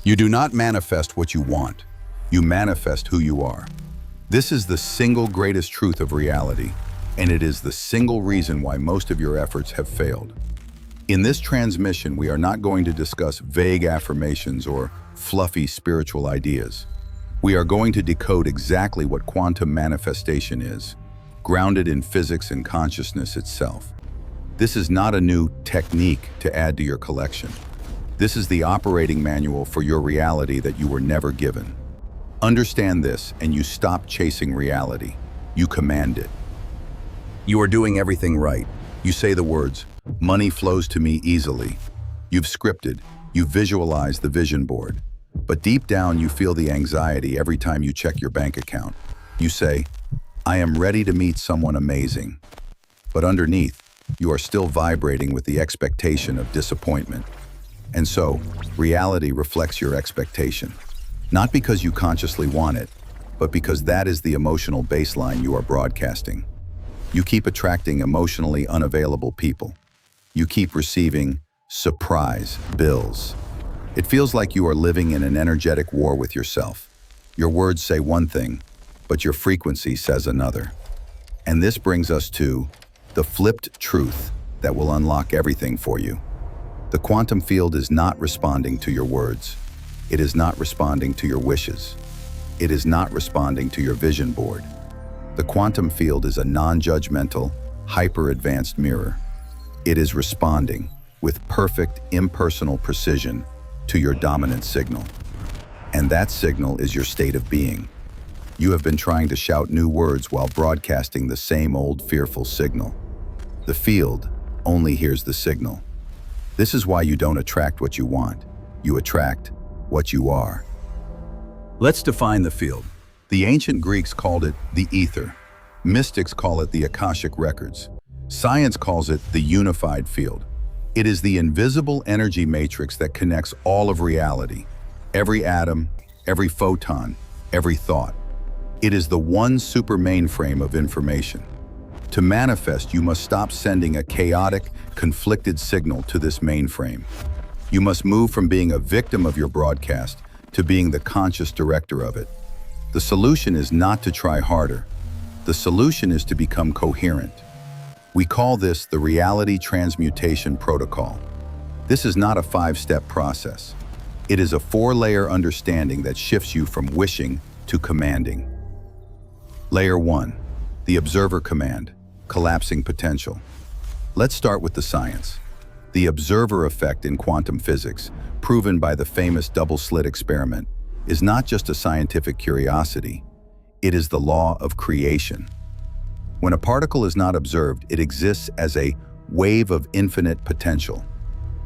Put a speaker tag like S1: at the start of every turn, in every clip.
S1: You do not manifest what you want. You manifest who you are. This is the single greatest truth of reality, and it is the single reason why most of your efforts have failed. In this transmission, we are not going to discuss vague affirmations or fluffy spiritual ideas. We are going to decode exactly what quantum manifestation is, grounded in physics and consciousness itself. This is not a new technique to add to your collection. This is the operating manual for your reality that you were never given. Understand this, and you stop chasing reality. You command it. You are doing everything right. You say the words, "Money flows to me easily." You've scripted. You visualize the vision board. But deep down, you feel the anxiety every time you check your bank account. You say, "I am ready to meet someone amazing." But underneath, you are still vibrating with the expectation of disappointment. And so, reality reflects your expectation. Not because you consciously want it, but because that is the emotional baseline you are broadcasting. You keep attracting emotionally unavailable people. You keep receiving surprise bills. It feels like you are living in an energetic war with yourself. Your words say one thing, but your frequency says another. And this brings us to the flipped truth that will unlock everything for you. The quantum field is not responding to your words. It is not responding to your wishes. It is not responding to your vision board. The quantum field is a non-judgmental, hyper-advanced mirror. It is responding with perfect, impersonal precision to your dominant signal. And that signal is your state of being. You have been trying to shout new words while broadcasting the same old fearful signal. The field only hears the signal. This is why you don't attract what you want. You attract what you are. Let's define the field. The ancient Greeks called it the ether. Mystics call it the Akashic records. Science calls it the unified field. It is the invisible energy matrix that connects all of reality. Every atom, every photon, every thought. It is the one super mainframe of information. To manifest, you must stop sending a chaotic, conflicted signal to this mainframe. You must move from being a victim of your broadcast to being the conscious director of it. The solution is not to try harder. The solution is to become coherent. We call this the reality transmutation protocol. This is not a 5-step process. It is a 4-layer understanding that shifts you from wishing to commanding. Layer 1, the observer command, collapsing potential. Let's start with the science. The observer effect in quantum physics, proven by the famous double-slit experiment, is not just a scientific curiosity. It is the law of creation. When a particle is not observed, it exists as a wave of infinite potential.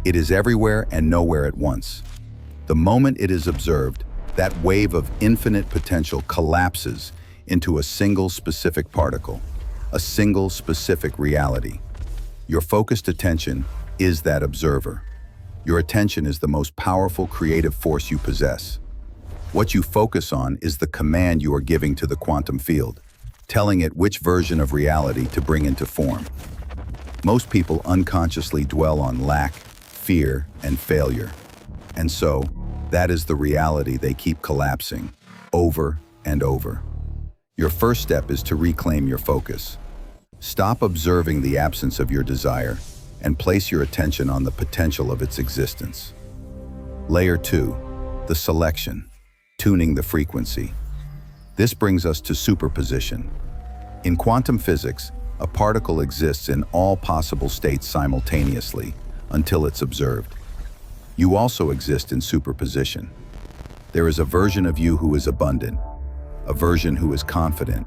S1: It is everywhere and nowhere at once. The moment it is observed, that wave of infinite potential collapses into a single specific particle, a single specific reality. Your focused attention is that observer. Your attention is the most powerful creative force you possess. What you focus on is the command you are giving to the quantum field, telling it which version of reality to bring into form. Most people unconsciously dwell on lack, fear, and failure. And so, that is the reality they keep collapsing, over and over. Your first step is to reclaim your focus. Stop observing the absence of your desire and place your attention on the potential of its existence. Layer 2, the selection, tuning the frequency. This brings us to superposition. In quantum physics, a particle exists in all possible states simultaneously until it's observed. You also exist in superposition. There is a version of you who is abundant, a version who is confident,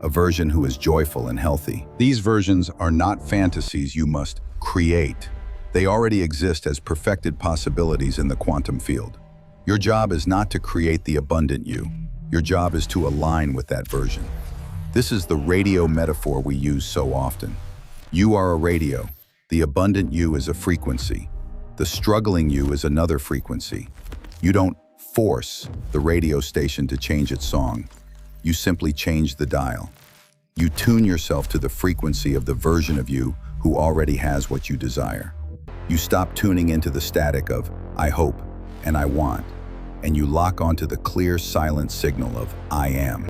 S1: a version who is joyful and healthy. These versions are not fantasies you must create. They already exist as perfected possibilities in the quantum field. Your job is not to create the abundant you. Your job is to align with that version. This is the radio metaphor we use so often. You are a radio. The abundant you is a frequency. The struggling you is another frequency. You don't force the radio station to change its song. You simply change the dial. You tune yourself to the frequency of the version of you who already has what you desire. You stop tuning into the static of, "I hope," and "I want," and you lock onto the clear, silent signal of I am.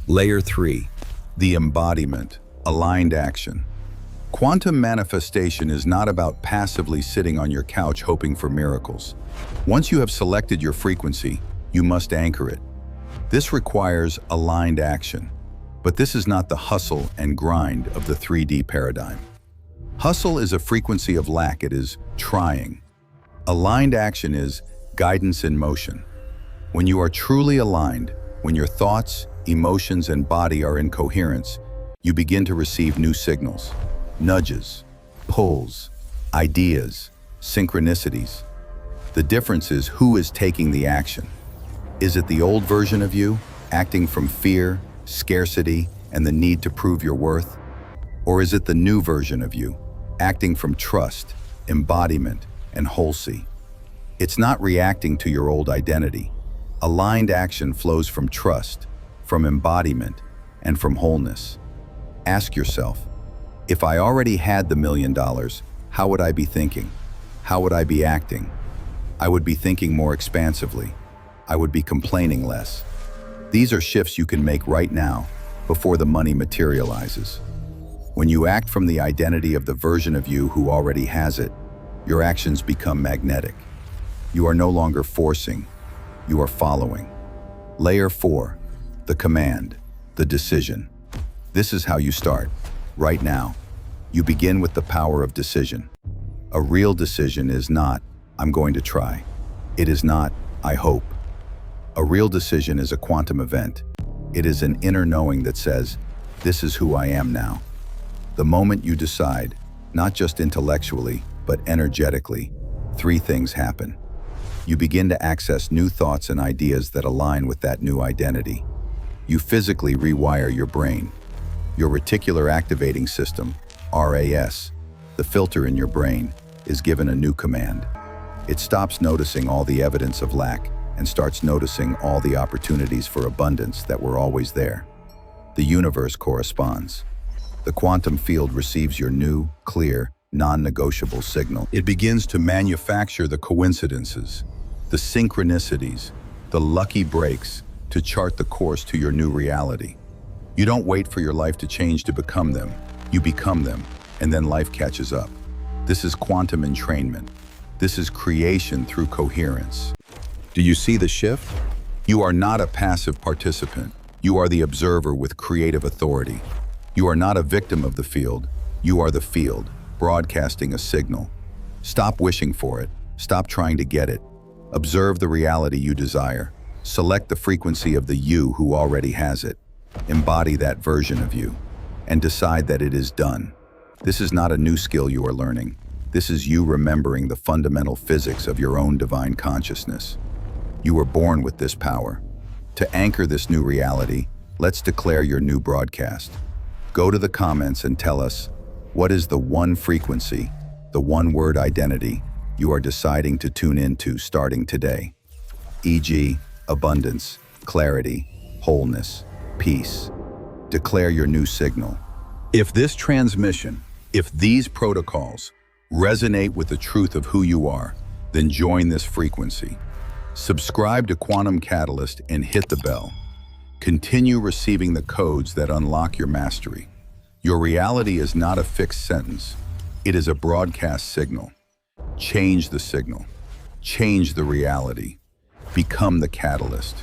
S1: Layer 3, the embodiment, aligned action. Quantum manifestation is not about passively sitting on your couch hoping for miracles. Once you have selected your frequency, you must anchor it. This requires aligned action, but this is not the hustle and grind of the 3D paradigm. Hustle is a frequency of lack, it is trying. Aligned action is guidance in motion. When you are truly aligned, when your thoughts, emotions, and body are in coherence, you begin to receive new signals, nudges, pulls, ideas, synchronicities. The difference is who is taking the action. Is it the old version of you, acting from fear, scarcity, and the need to prove your worth? Or is it the new version of you, acting from trust, embodiment, and wholesome? It's not reacting to your old identity. Aligned action flows from trust, from embodiment, and from wholeness. Ask yourself, if I already had the $1 million, how would I be thinking? How would I be acting? I would be thinking more expansively. I would be complaining less. These are shifts you can make right now, before the money materializes. When you act from the identity of the version of you who already has it, your actions become magnetic. You are no longer forcing, you are following. Layer 4, the command, the decision. This is how you start, right now. You begin with the power of decision. A real decision is not, I'm going to try. It is not, I hope. A real decision is a quantum event. It is an inner knowing that says, this is who I am now. The moment you decide, not just intellectually, but energetically, 3 things happen. You begin to access new thoughts and ideas that align with that new identity. You physically rewire your brain. Your reticular activating system, RAS, the filter in your brain, is given a new command. It stops noticing all the evidence of lack and starts noticing all the opportunities for abundance that were always there. The universe corresponds. The quantum field receives your new, clear, non-negotiable signal. It begins to manufacture the coincidences, the synchronicities, the lucky breaks to chart the course to your new reality. You don't wait for your life to change to become them. You become them, and then life catches up. This is quantum entrainment. This is creation through coherence. Do you see the shift? You are not a passive participant. You are the observer with creative authority. You are not a victim of the field. You are the field, broadcasting a signal. Stop wishing for it. Stop trying to get it. Observe the reality you desire. Select the frequency of the you who already has it. Embody that version of you, and decide that it is done. This is not a new skill you are learning. This is you remembering the fundamental physics of your own divine consciousness. You were born with this power. To anchor this new reality, let's declare your new broadcast. Go to the comments and tell us, what is the one frequency, the one word identity you are deciding to tune into starting today? E.g., abundance, clarity, wholeness, peace. Declare your new signal. If this transmission, if these protocols resonate with the truth of who you are, then join this frequency. Subscribe to Quantum Catalyst and hit the bell. Continue receiving the codes that unlock your mastery. Your reality is not a fixed sentence. It is a broadcast signal. Change the signal. Change the reality. Become the catalyst.